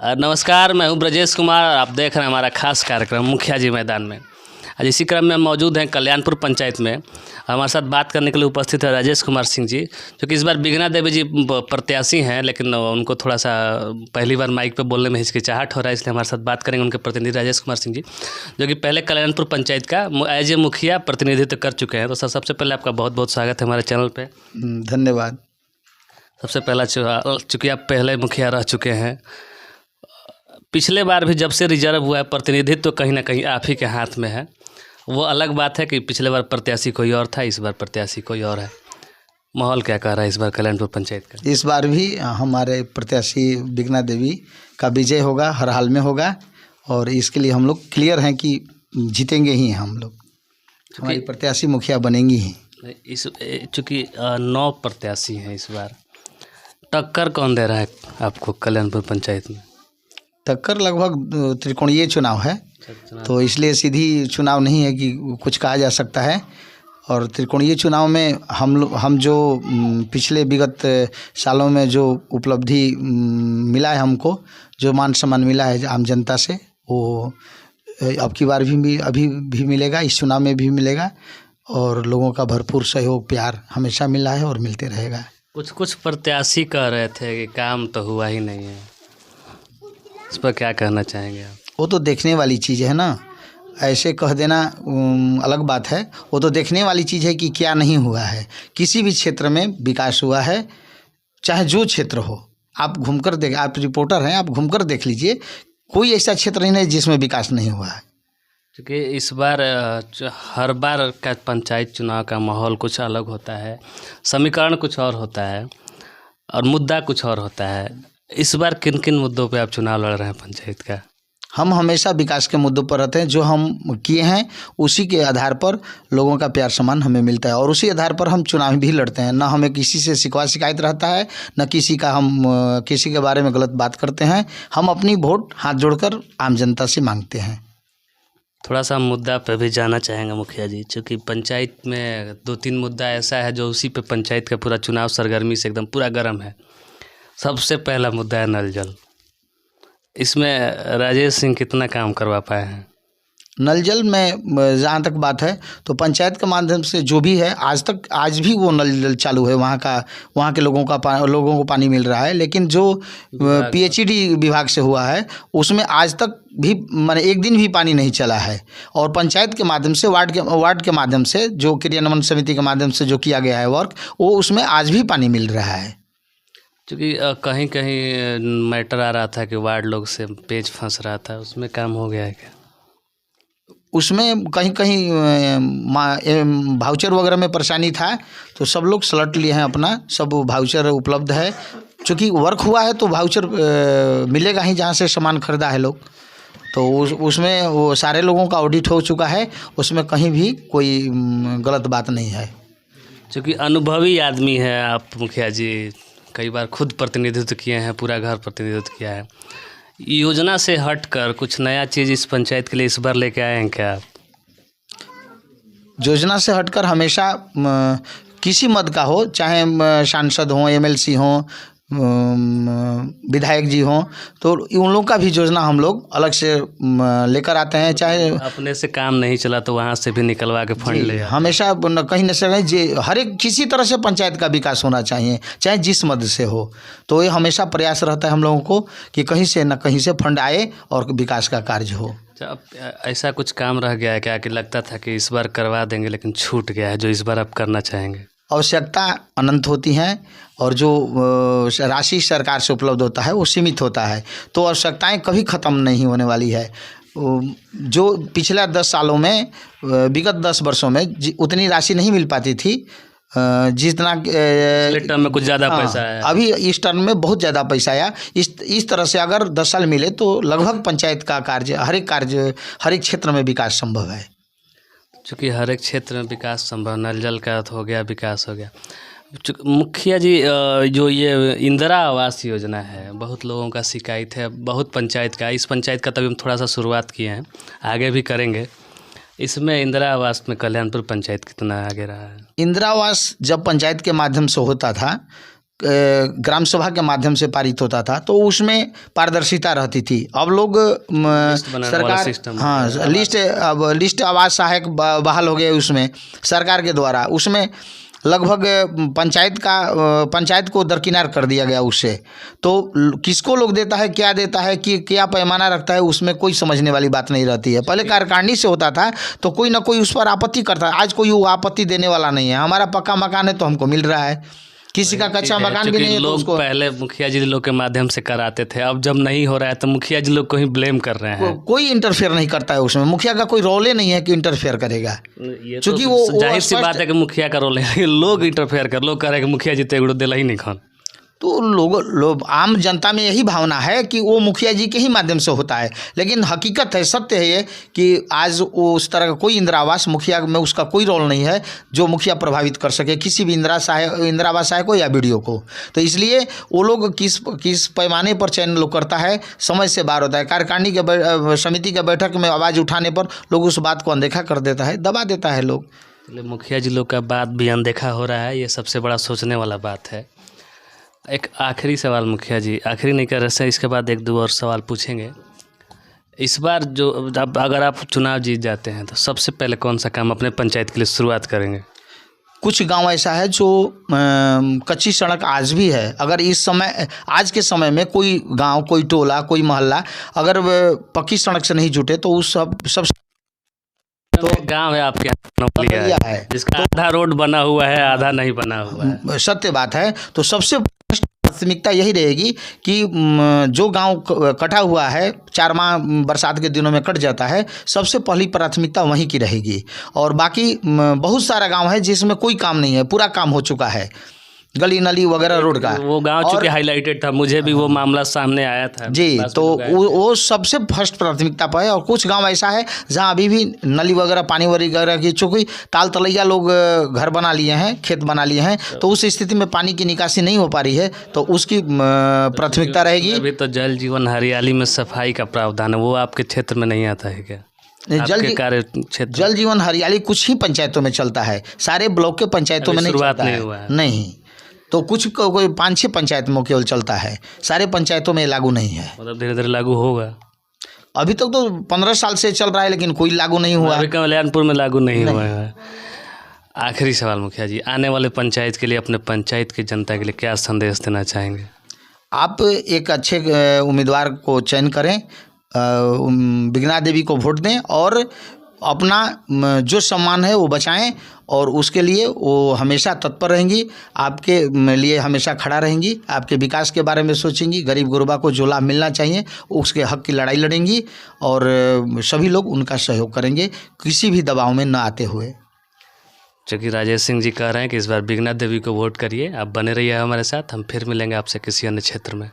नमस्कार, मैं हूं ब्रजेश कुमार और आप देख रहे हैं हमारा खास कार्यक्रम मुखिया जी मैदान में। आज इसी क्रम में हम मौजूद हैं कल्याणपुर पंचायत में। हमारे साथ बात करने के लिए उपस्थित है राजेश कुमार सिंह जी, जो कि इस बार बिघना देवी जी प्रत्याशी हैं, लेकिन उनको थोड़ा सा पहली बार माइक पे बोलने में हिचकिचाहट हो रहा है, इसलिए हमारे साथ बात करेंगे उनके प्रतिनिधि राजेश कुमार सिंह जी, जो कि पहले कल्याणपुर पंचायत का एज ए मुखिया प्रतिनिधित्व कर चुके हैं। तो सर, सबसे पहले आपका बहुत बहुत स्वागत है हमारे चैनल पर। धन्यवाद। सबसे पहला चूँकि आप पहले मुखिया रह चुके हैं, पिछले बार भी जब से रिजर्व हुआ है प्रतिनिधित्व तो कहीं ना कहीं आप ही के हाथ में है। वो अलग बात है कि पिछले बार प्रत्याशी कोई और था, इस बार प्रत्याशी कोई और है। माहौल क्या कह रहा है इस बार कल्याणपुर पंचायत का? इस बार भी हमारे प्रत्याशी बिघना देवी का विजय होगा, हर हाल में होगा, और इसके लिए हम लोग क्लियर हैं कि जीतेंगे ही हम लोग, हमारी प्रत्याशी मुखिया बनेंगी ही। इस चूँकि 9 प्रत्याशी हैं इस बार, टक्कर कौन दे रहा है आपको कल्याणपुर पंचायत में? टक्कर लगभग त्रिकोणीय चुनाव है, तो इसलिए सीधी चुनाव नहीं है कि कुछ कहा जा सकता है। और त्रिकोणीय चुनाव में हम जो पिछले विगत सालों में जो उपलब्धि मिला है, हमको जो मान सम्मान मिला है आम जनता से, वो अब की बार भी अभी भी मिलेगा, इस चुनाव में भी मिलेगा, और लोगों का भरपूर सहयोग प्यार हमेशा मिला है और मिलते रहेगा। कुछ प्रत्याशी कह रहे थे कि काम तो हुआ ही नहीं है, इस पर क्या कहना चाहेंगे आप? वो तो देखने वाली चीज़ है ना, ऐसे कह देना अलग बात है। वो तो देखने वाली चीज़ है कि क्या नहीं हुआ है। किसी भी क्षेत्र में विकास हुआ है, चाहे जो क्षेत्र हो, आप घूमकर देख, आप रिपोर्टर हैं, आप घूमकर देख लीजिए, कोई ऐसा क्षेत्र नहीं है जिसमें विकास नहीं हुआ है। क्योंकि इस बार हर बार का पंचायत चुनाव का माहौल कुछ अलग होता है, समीकरण कुछ और होता है और मुद्दा कुछ और होता है। इस बार किन किन मुद्दों पे आप चुनाव लड़ रहे हैं पंचायत का? हम हमेशा विकास के मुद्दों पर रहते हैं, जो हम किए हैं उसी के आधार पर लोगों का प्यार सम्मान हमें मिलता है, और उसी आधार पर हम चुनाव भी लड़ते हैं। ना हमें किसी से शिकायत रहता है, न किसी के बारे में गलत बात करते हैं। हम अपनी वोट हाथ जोड़कर आम जनता से मांगते हैं। थोड़ा सा मुद्दा पे भी जाना चाहेंगे मुखिया जी, क्योंकि पंचायत में 2-3 मुद्दा ऐसा है जो उसी पे पंचायत का पूरा चुनाव सरगर्मी से एकदम पूरा गर्म है। सबसे पहला मुद्दा है नल जल। इसमें राजेश सिंह कितना काम करवा पाए हैं? नल जल में जहाँ तक बात है तो पंचायत के माध्यम से जो भी है, आज भी वो नल जल चालू है, वहाँ के लोगों को पानी मिल रहा है। लेकिन जो पीएचईडी विभाग से हुआ है उसमें आज तक भी माने एक दिन भी पानी नहीं चला है। और पंचायत के माध्यम से, वार्ड के माध्यम से, जो क्रियान्वयन समिति के माध्यम से जो किया गया है वर्क, वो उसमें आज भी पानी मिल रहा है। क्योंकि कहीं कहीं मैटर आ रहा था कि वार्ड लोग से पेच फंस रहा था, उसमें काम हो गया है क्या? उसमें कहीं कहीं भाउचर वगैरह में परेशानी था, तो सब लोग सलट लिए हैं अपना, सब भाउचर उपलब्ध है। चूँकि वर्क हुआ है तो भाउचर मिलेगा ही जहाँ से सामान खरीदा है लोग, तो उसमें वो सारे लोगों का ऑडिट हो चुका है, उसमें कहीं भी कोई गलत बात नहीं है। क्योंकि अनुभवी आदमी है आप मुखिया जी, कई बार खुद प्रतिनिधित्व किए हैं, पूरा घर प्रतिनिधित्व किया है। योजना से हटकर कुछ नया चीज़ इस पंचायत के लिए इस बार लेके आए हैं क्या आप? योजना से हटकर हमेशा किसी मद का हो, चाहे सांसद हों, एमएलसी हों, विधायक जी हों, तो उन लोगों का भी योजना हम लोग अलग से लेकर आते हैं। चाहे अपने से काम नहीं चला तो वहाँ से भी निकलवा के फंड ले, हमेशा कहीं न कहीं जी हर एक किसी तरह से पंचायत का विकास होना चाहिए, चाहे जिस मद से हो। तो ये हमेशा प्रयास रहता है हम लोगों को कि कहीं से न कहीं से फंड आए और विकास का कार्य हो। ऐसा कुछ काम रह गया है क्या कि लगता था कि इस बार करवा देंगे लेकिन छूट गया है, जो इस बार आप करना चाहेंगे? आवश्यकता अनंत होती हैं, और जो राशि सरकार से उपलब्ध होता है वो सीमित होता है, तो आवश्यकताएं कभी ख़त्म नहीं होने वाली है। जो पिछला 10 सालों में, विगत 10 वर्षों में उतनी राशि नहीं मिल पाती थी जितना टर्म में कुछ ज़्यादा पैसा आया। अभी इस टर्म में बहुत ज़्यादा पैसा आया। इस तरह से अगर 10 साल मिले तो लगभग पंचायत का हर एक क्षेत्र में विकास संभव है। चूँकि हर एक क्षेत्र में विकास संभव, नल जल का हो गया, विकास हो गया। मुखिया जी, जो ये इंदिरा आवास योजना है, बहुत लोगों का शिकायत है, बहुत पंचायत का, इस पंचायत का तभी हम थोड़ा सा शुरुआत किए हैं, आगे भी करेंगे। इसमें इंदिरा आवास में कल्याणपुर पंचायत कितना आगे रहा है? इंदिरा आवास जब पंचायत के माध्यम से होता था ग्राम सभा के माध्यम से पारित होता था, तो उसमें पारदर्शिता रहती थी। अब लोग सरकार, हाँ, लिस्ट आवास सहायक बहाल हो गए उसमें सरकार के द्वारा। उसमें लगभग पंचायत को दरकिनार कर दिया गया उससे। तो किसको लोग देता है, क्या देता है, कि क्या पैमाना रखता है, उसमें कोई समझने वाली बात नहीं रहती है। पहले कार्यकारिणी से होता था तो कोई ना कोई उस पर आपत्ति करता है। आज कोई वो आपत्ति देने वाला नहीं है। हमारा पक्का मकान है तो हमको मिल रहा है, किसी का कच्चा मकान भी नहीं है तो उसको। पहले मुखिया जी लोग के माध्यम से कराते थे, अब जब नहीं हो रहा है तो मुखिया जी लोग को ही ब्लेम कर रहे हैं। कोई इंटरफेयर नहीं करता है उसमें। मुखिया का कोई रोल ही नहीं है कि इंटरफेयर करेगा, क्योंकि वो जाहिर सी बात है कि मुखिया का रोल है। लोग इंटरफेयर कर, लोग कह रहे हैं कि मुखिया जी तो एगो दिला ही नहीं खान। तो लोग आम जनता में यही भावना है कि वो मुखिया जी के ही माध्यम से होता है, लेकिन हकीकत है, सत्य है ये कि आज वो उस तरह का कोई इंदिरा आवास मुखिया में उसका कोई रोल नहीं है जो मुखिया प्रभावित कर सके किसी भी इंदिरा आवास सहायक को या बीडीओ को। तो इसलिए वो लोग किस पैमाने पर चयन लोग करता है, समझ से बाहर होता है। कार्यकारिणी के समिति के बैठक में आवाज़ उठाने पर लोग उस बात को अनदेखा कर देता है, दबा देता है लोग। मुखिया जी लोग का बात भी अनदेखा हो रहा है, ये सबसे बड़ा सोचने वाला बात है। एक आखिरी सवाल मुखिया जी, आखिरी नहीं कर रहे, इसके बाद एक दो और सवाल पूछेंगे। इस बार जो अगर आप चुनाव जीत जाते हैं तो सबसे पहले कौन सा काम अपने पंचायत के लिए शुरुआत करेंगे? कुछ गांव ऐसा है जो कच्ची सड़क आज भी है। अगर आज के समय में कोई गांव, कोई टोला, कोई मोहल्ला अगर पक्की सड़क से नहीं जुटे तो उस सब तो गांव है आपके यहाँ है जिसका आधा रोड बना हुआ है, आधा नहीं बना हुआ है। सत्य बात है। तो सबसे प्राथमिकता यही रहेगी कि जो गांव कटा हुआ है, 4 माह बरसात के दिनों में कट जाता है, सबसे पहली प्राथमिकता वहीं की रहेगी। और बाकी बहुत सारा गांव है जिसमें कोई काम नहीं है, पूरा काम हो चुका है, गली नाली वगैरह रोड का। वो गांव चूंकि हाईलाइटेड था, मुझे भी वो मामला सामने आया था जी। तो वो सबसे फर्स्ट प्राथमिकता पर है। और कुछ गांव ऐसा है जहां अभी भी नली वगैरह, पानी वगैरह की, चूँकि ताल तलैया लोग घर बना लिए हैं, खेत बना लिए हैं, तो उस स्थिति में पानी की निकासी नहीं हो पा रही है, तो उसकी प्राथमिकता रहेगी। अभी तो जल जीवन हरियाली में सफाई का प्रावधान है, वो आपके क्षेत्र में नहीं आता है क्या? जल जीवन हरियाली कुछ ही पंचायतों में चलता है, सारे ब्लॉक के पंचायतों में नहीं चलता है। नहीं, तो कुछ कोई 5-6 पंचायत में केवल चलता है, सारे पंचायतों में लागू नहीं है। मतलब धीरे धीरे लागू होगा। अभी तक तो 15 साल से चल रहा है, लेकिन कोई लागू नहीं हुआ। अभी कल्याणपुर में लागू नहीं हुआ है। आखिरी सवाल मुखिया जी, आने वाले पंचायत के लिए, अपने पंचायत की जनता के लिए क्या संदेश देना चाहेंगे? आप एक अच्छे उम्मीदवार को चयन करें, बिगना देवी को वोट दें और अपना जो सम्मान है वो बचाएं, और उसके लिए वो हमेशा तत्पर रहेंगी, आपके लिए हमेशा खड़ा रहेंगी, आपके विकास के बारे में सोचेंगी, गरीब गुरबा को जो लाभ मिलना चाहिए उसके हक की लड़ाई लड़ेंगी, और सभी लोग उनका सहयोग करेंगे किसी भी दबाव में न आते हुए। चूँकि राजेश सिंह जी कह रहे हैं कि इस बार बिगना देवी को वोट करिए। आप बने रहिए हमारे साथ, हम फिर मिलेंगे आपसे किसी अन्य क्षेत्र में।